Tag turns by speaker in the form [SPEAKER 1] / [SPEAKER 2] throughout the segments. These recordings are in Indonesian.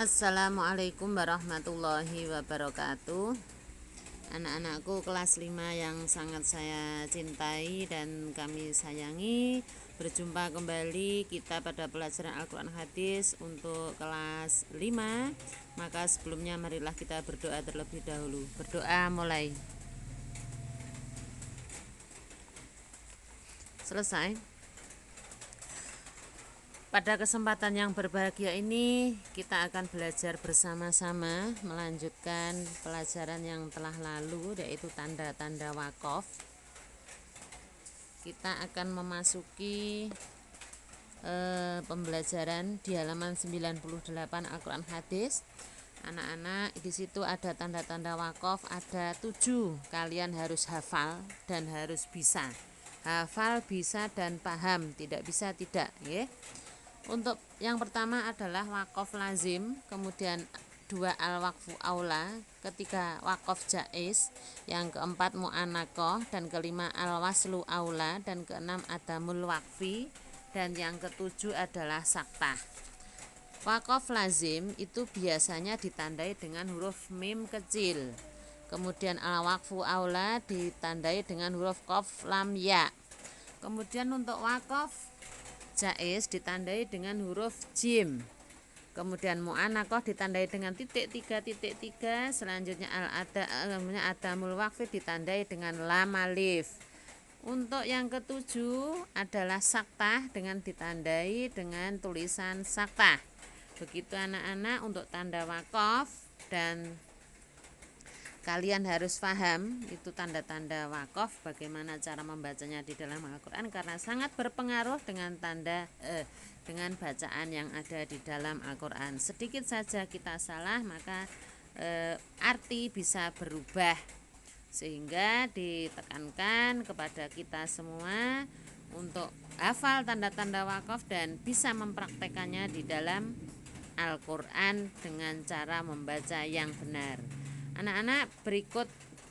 [SPEAKER 1] Assalamualaikum warahmatullahi wabarakatuh. Anak-anakku kelas 5 yang sangat saya cintai dan kami sayangi, berjumpa kembali kita pada pelajaran Al-Quran Hadis untuk kelas 5. Maka sebelumnya marilah kita berdoa terlebih dahulu. Berdoa mulai. Selesai. Pada kesempatan yang berbahagia ini kita akan belajar bersama-sama melanjutkan pelajaran yang telah lalu, yaitu tanda-tanda wakaf. Kita akan memasuki pembelajaran di halaman 98 Al-Quran Hadis. Anak-anak, di situ ada tanda-tanda wakaf, ada 7. Kalian harus hafal dan harus bisa. Hafal, bisa, dan paham, tidak bisa tidak, ya. Untuk yang pertama adalah wakaf lazim, kemudian 2 al-waqfu aula, ketiga wakaf jaiz, yang keempat mu'anakoh, dan kelima al-waslu aula, dan keenam adamul waqfi, dan yang ketujuh adalah saktah. Wakaf lazim itu biasanya ditandai dengan huruf mim kecil, kemudian al-waqfu aula ditandai dengan huruf qaf lam ya. Kemudian untuk wakaf jaiz ditandai dengan huruf jim. Kemudian mu'anakoh ditandai dengan titik 3. Selanjutnya adamul waqfi ditandai dengan lam alif. Untuk yang ketujuh adalah saktah dengan ditandai dengan tulisan saktah. Begitu anak-anak untuk tanda wakaf, dan kalian harus paham itu tanda-tanda wakaf, bagaimana cara membacanya di dalam Al-Quran, karena sangat berpengaruh dengan dengan bacaan yang ada di dalam Al-Quran. Sedikit saja kita salah, maka arti bisa berubah, sehingga ditekankan kepada kita semua untuk hafal tanda-tanda wakaf dan bisa mempraktekannya di dalam Al-Quran dengan cara membaca yang benar. Anak-anak, berikut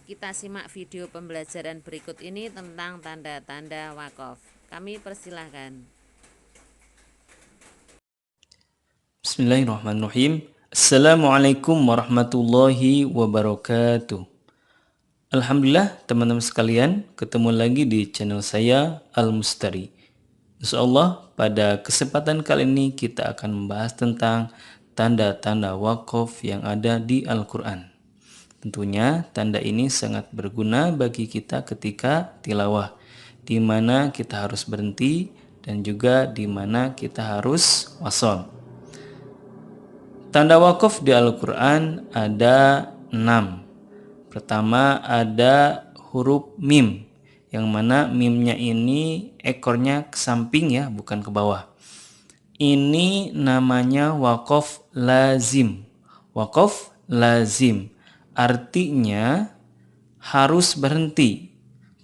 [SPEAKER 1] kita simak video pembelajaran berikut ini tentang tanda-tanda wakaf. Kami persilahkan.
[SPEAKER 2] Bismillahirrahmanirrahim. Assalamualaikum warahmatullahi wabarakatuh. Alhamdulillah teman-teman sekalian, ketemu lagi di channel saya Al-Mustari. Insyaallah pada kesempatan kali ini kita akan membahas tentang tanda-tanda wakaf yang ada di Al-Quran. Tentunya tanda ini sangat berguna bagi kita ketika tilawah, di mana kita harus berhenti dan juga di mana kita harus wasol. Tanda wakaf di Al-Quran ada 6. Pertama ada huruf mim, yang mana mimnya ini ekornya ke samping ya, bukan ke bawah. Ini namanya wakaf lazim. Wakaf lazim artinya harus berhenti.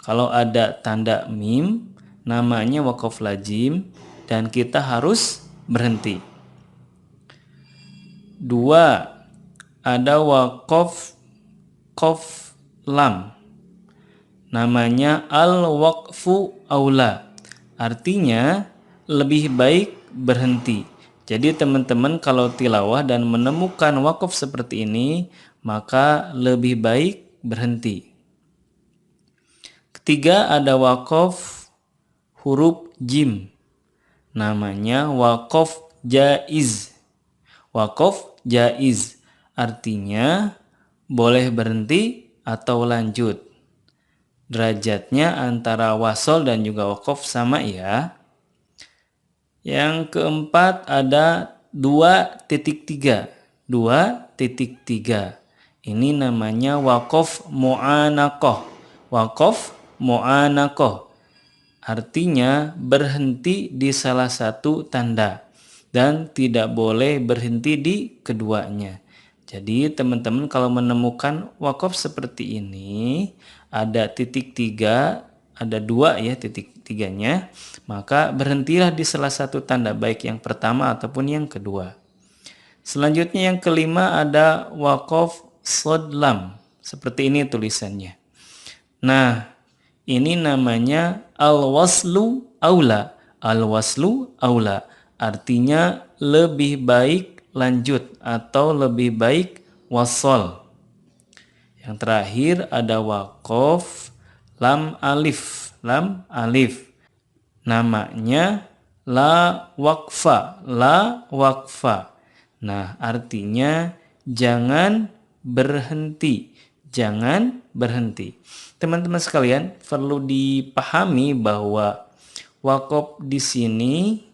[SPEAKER 2] Kalau ada tanda mim, namanya wakaf lazim dan kita harus berhenti. 2. Ada wakaf qaf lam, namanya al-waqfu aula, artinya lebih baik berhenti. Jadi teman-teman kalau tilawah dan menemukan wakaf seperti ini, maka lebih baik berhenti. Ketiga ada wakaf huruf jim, namanya wakaf jaiz. Wakaf jaiz artinya boleh berhenti atau lanjut. Derajatnya antara wasol dan juga wakaf sama ya. Yang keempat ada 2.3. 2.3. Ini namanya wakaf mu'anakoh. Wakaf mu'anakoh artinya berhenti di salah satu tanda dan tidak boleh berhenti di keduanya. Jadi teman-teman kalau menemukan wakaf seperti ini, ada titik 3, ada 2 ya titik 3-nya, maka berhentilah di salah satu tanda, baik yang pertama ataupun yang kedua. Selanjutnya yang kelima ada wakaf shad lam, seperti ini tulisannya. Nah, ini namanya al-waslu aula. Al-waslu aula artinya lebih baik lanjut atau lebih baik wasol. Yang terakhir ada waqaf lam alif. Lam alif. Namanya la waqfa. La waqfa. Nah, artinya jangan berhenti. Jangan berhenti. Teman-teman sekalian, perlu dipahami bahwa waqaf di sini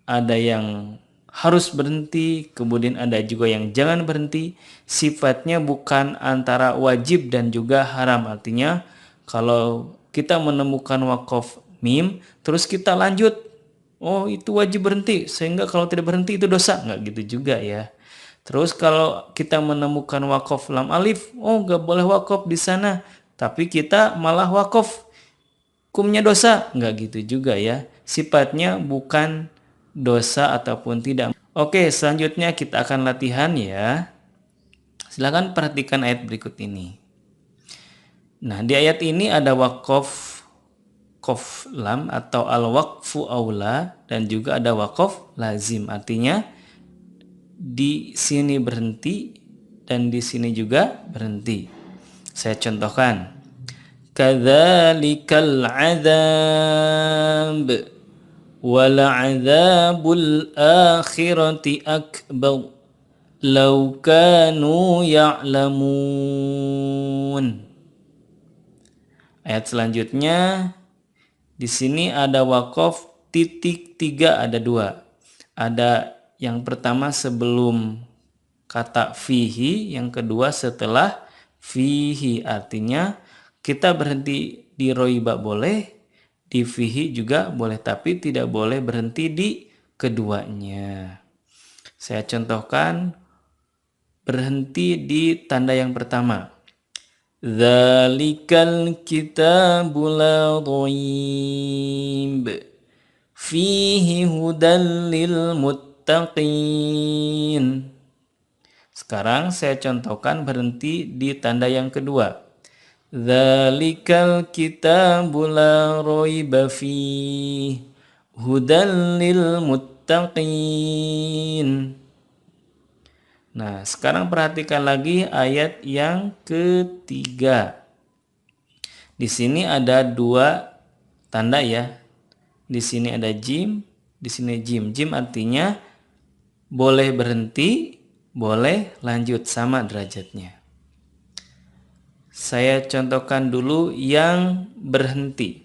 [SPEAKER 2] ada yang harus berhenti, kemudian ada juga yang jangan berhenti. Sifatnya bukan antara wajib dan juga haram. Artinya kalau kita menemukan waqaf mim, terus kita lanjut, oh itu wajib berhenti, sehingga kalau tidak berhenti itu dosa. Nggak gitu juga ya. Terus kalau kita menemukan waqaf lam alif, oh nggak boleh waqaf di sana, tapi kita malah waqaf, hukumnya dosa. Nggak gitu juga ya. Sifatnya bukan dosa ataupun tidak. Oke, selanjutnya kita akan latihan ya. Silakan perhatikan ayat berikut ini. Nah, di ayat ini ada waqaf qaf lam atau al-waqfu aula dan juga ada waqaf lazim. Artinya di sini berhenti dan di sini juga berhenti. Saya contohkan. Kadzalikal 'adzab wal'adzabul akhirati akbar law kanu ya'lamun. Ayat selanjutnya di sini ada waqaf titik 3, ada 2. Ada yang pertama sebelum kata fihi, yang kedua setelah fihi. Artinya kita berhenti di roiba boleh, di fihi juga boleh, tapi tidak boleh berhenti di keduanya. Saya contohkan berhenti di tanda yang pertama. Dzalikal kitabu la dhaib fihi hudal lil muttaqin. Sekarang saya contohkan berhenti di tanda yang kedua. Dzalikal kitabu la raiba fihi hudal lil muttaqin. Nah, sekarang perhatikan lagi ayat yang ketiga. Di sini ada 2 tanda ya. Di sini ada jim, di sini jim. Jim artinya boleh berhenti, boleh lanjut, sama derajatnya. Saya contohkan dulu yang berhenti.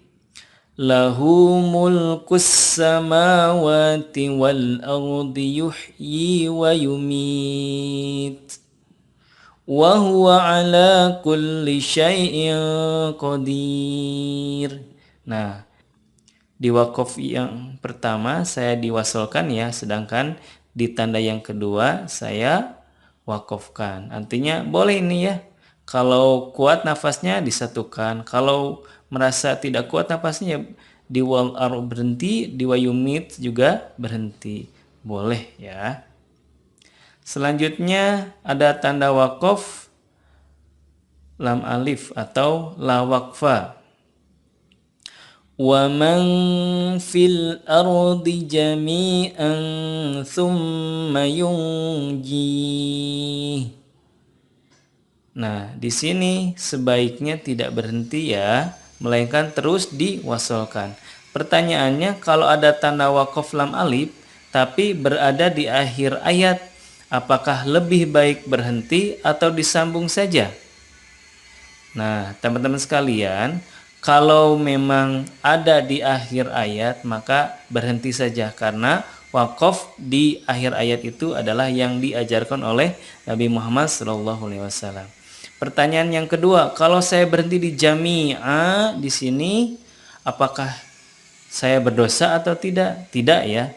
[SPEAKER 2] Lahu mulkus samawati wal ardi yuhyi wa yumit wa huwa ala kulli syai'in qadir. Nah, di waqaf yang pertama saya diwasolkan ya, sedangkan di tanda yang kedua saya waqafkan. Artinya boleh ini ya. Kalau kuat nafasnya disatukan, kalau merasa tidak kuat nafasnya di wal ar berhenti, di wayumit juga berhenti. Boleh ya. Selanjutnya ada tanda waqaf lam alif atau la waqfa. Wa man fil ardi jami'an thumma yunji. Nah, di sini sebaiknya tidak berhenti ya, melainkan terus diwasolkan. Pertanyaannya, kalau ada tanda waqaf lam alif tapi berada di akhir ayat, apakah lebih baik berhenti atau disambung saja? Nah, teman-teman sekalian, kalau memang ada di akhir ayat, maka berhenti saja, karena waqaf di akhir ayat itu adalah yang diajarkan oleh Nabi Muhammad SAW. Pertanyaan yang kedua, kalau saya berhenti di jami'a di sini, apakah saya berdosa atau tidak? Tidak ya.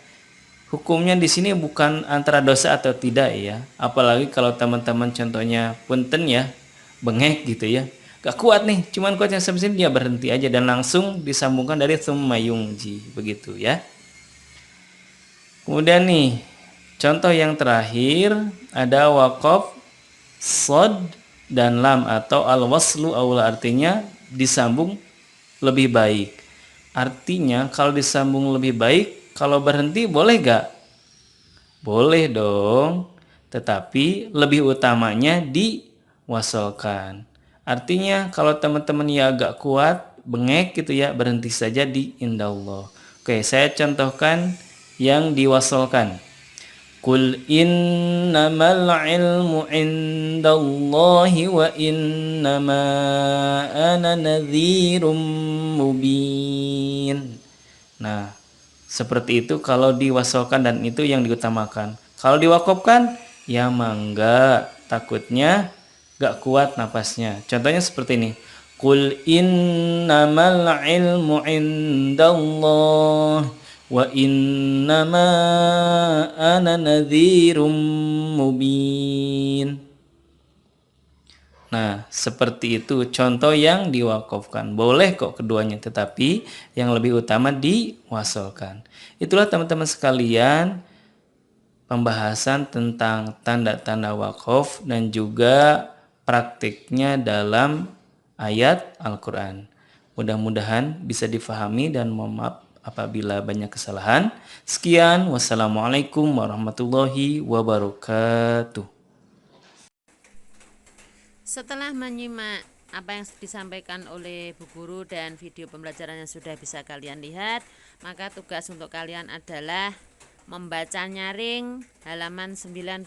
[SPEAKER 2] Hukumnya di sini bukan antara dosa atau tidak ya. Apalagi kalau teman-teman contohnya punten ya, bengek gitu ya. Gak kuat nih, cuman kuat yang sampai sini, dia berhenti aja dan langsung disambungkan dari tsumma yungji, begitu ya. Kemudian nih, contoh yang terakhir ada waqaf shad dan lam atau al-waslu aula, artinya disambung lebih baik. Artinya kalau disambung lebih baik, kalau berhenti boleh gak? Boleh dong, tetapi lebih utamanya diwasolkan. Artinya kalau teman-teman ya agak kuat, bengek gitu ya, berhenti saja di indallah. Oke, saya contohkan yang diwasolkan. Qul innamal ilmu indallahi wa innama ana nadhirum mubin. Nah, seperti itu kalau diwasolkan dan itu yang diutamakan. Kalau diwakofkan, ya mangga, takutnya gak kuat napasnya. Contohnya seperti ini. Qul innamal ilmu indallah wa innama ana nadhirum mubin. Nah, seperti itu contoh yang diwakafkan. Boleh kok keduanya, tetapi yang lebih utama diwasolkan. Itulah teman-teman sekalian pembahasan tentang tanda-tanda wakaf dan juga praktiknya dalam ayat Al-Quran. Mudah-mudahan bisa difahami dan mohon maaf apabila banyak kesalahan. Sekian, wassalamualaikum warahmatullahi wabarakatuh.
[SPEAKER 1] Setelah menyimak apa yang disampaikan oleh Bu Guru dan video pembelajaran yang sudah bisa kalian lihat, maka tugas untuk kalian adalah membaca nyaring halaman 98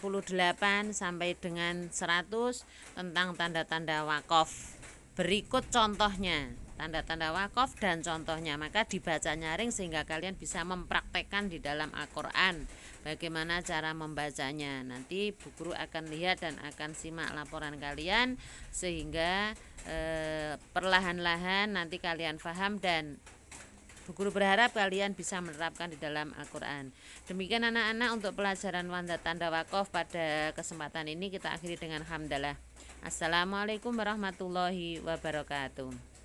[SPEAKER 1] sampai dengan 100 tentang tanda-tanda wakaf. Berikut contohnya, tanda-tanda wakaf dan contohnya, maka dibaca nyaring sehingga kalian bisa mempraktekkan di dalam Al-Quran bagaimana cara membacanya. Nanti Bu Guru akan lihat dan akan simak laporan kalian sehingga perlahan-lahan nanti kalian paham dan Bu Guru berharap kalian bisa menerapkan di dalam Al-Quran. Demikian anak-anak untuk pelajaran tanda wakaf pada kesempatan ini kita akhiri dengan hamdalah. Assalamualaikum warahmatullahi wabarakatuh.